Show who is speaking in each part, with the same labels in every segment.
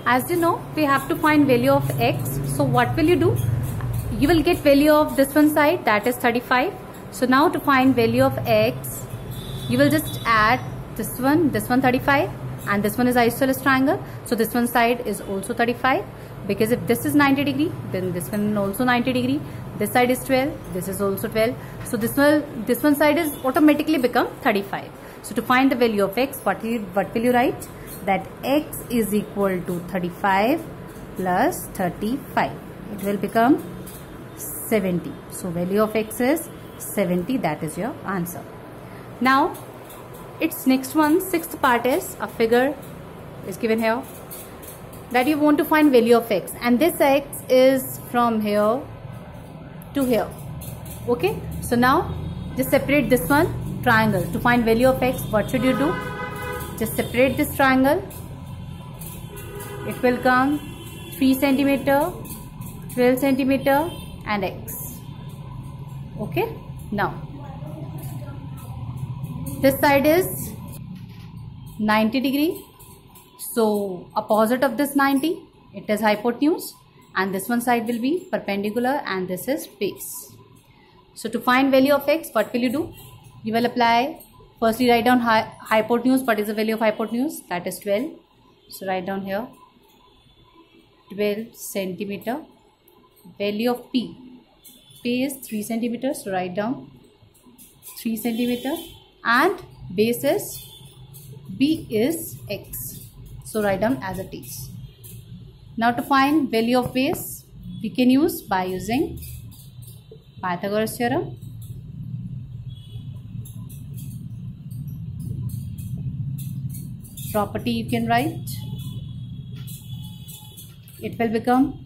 Speaker 1: As you know, we have to find value of x. So what will you do? You will get value of this one side, that is 35. So now to find value of x, you will just add this one 35, and this one is isosceles triangle. So this one side is also 35, because if this is 90 degree, then this one also 90 degree. This side is 12, this is also 12. So this one side is automatically become 35. So to find the value of x, what will you write? That x is equal to 35 plus 35. It will become 70. So value of x is 70. That is your answer. Now its next one, sixth part is a figure is given here that you want to find value of x, and this x is from here to here. Okay, so now just separate this one triangle. To find value of x, what should you do? Just separate this triangle. It will come 3 centimeter, 12 centimeter and x. Okay, now this side is 90 degree. So opposite of this 90, it is hypotenuse, and this one side will be perpendicular, and this is base. So to find value of x, what will you do? You will apply, firstly write down hypotenuse. What is the value of hypotenuse? That is 12. So write down here 12 centimeter. Value of p is 3 centimeters. So write down 3 centimeter, and base is b is x. So write down as it is. Now to find value of base, we can use by using Pythagoras theorem. Property you can write. It will become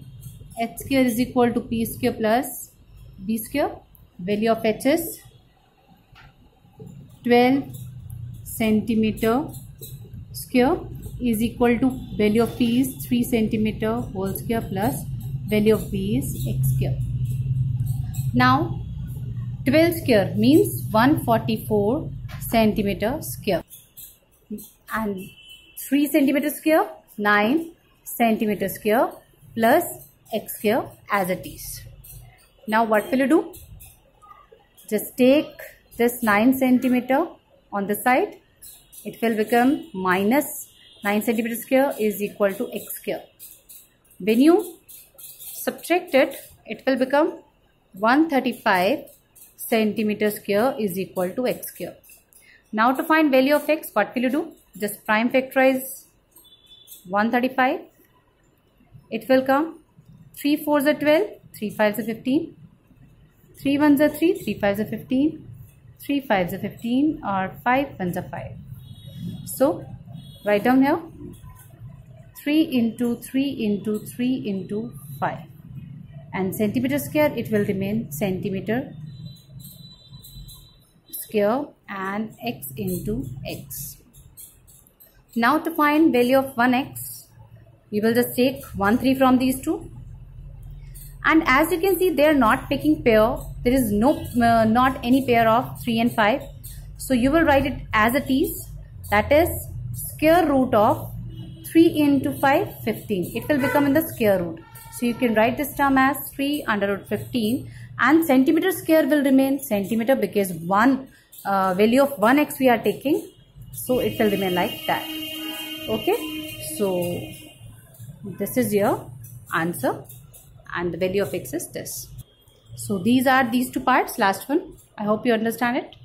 Speaker 1: h square is equal to p square plus b square. Value of h is 12 centimeter square is equal to value of p is 3 centimeter whole square plus value of b is x square. Now 12 square means 144 centimeter square, and 3 centimeter square 9 centimeter square plus x square as it is. Now what will you do? Just take this 9 centimeter on the side. It will become minus 9 centimeter square is equal to x square. When you subtract it, it will become 135 centimeter square is equal to x square. Now to find value of x, what will you do? Just prime factorize 135. It will come 3 4s are 12, 3 5s are 15, 3 1s are 3, 3 5s are 15, 3 5s are 15, or 5 1s are 5. So write down here 3 into 3 into 3 into 5, and centimeter square it will remain centimeter square and x into x. Now to find value of 1x, you will just take 1 3 from these two, and as you can see they are not taking pair. There is not any pair of 3 and 5. So you will write it as it is, that is square root of 3 into 5 15. It will become in the square root. So you can write this term as 3 under root 15, and centimeter square will remain centimeter because value of 1x we are taking, so it will remain like that. Okay, so this is your answer, and the value of x is this. So these are these two parts. Last one, I hope you understand it.